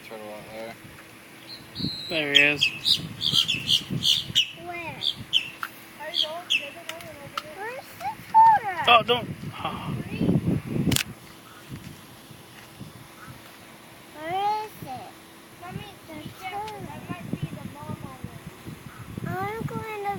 turtle out there. There he is. Where? Where's the turtle? Oh, don't. Oh. Where is it? Mommy, the turtle. That might be the mama one. I'm going to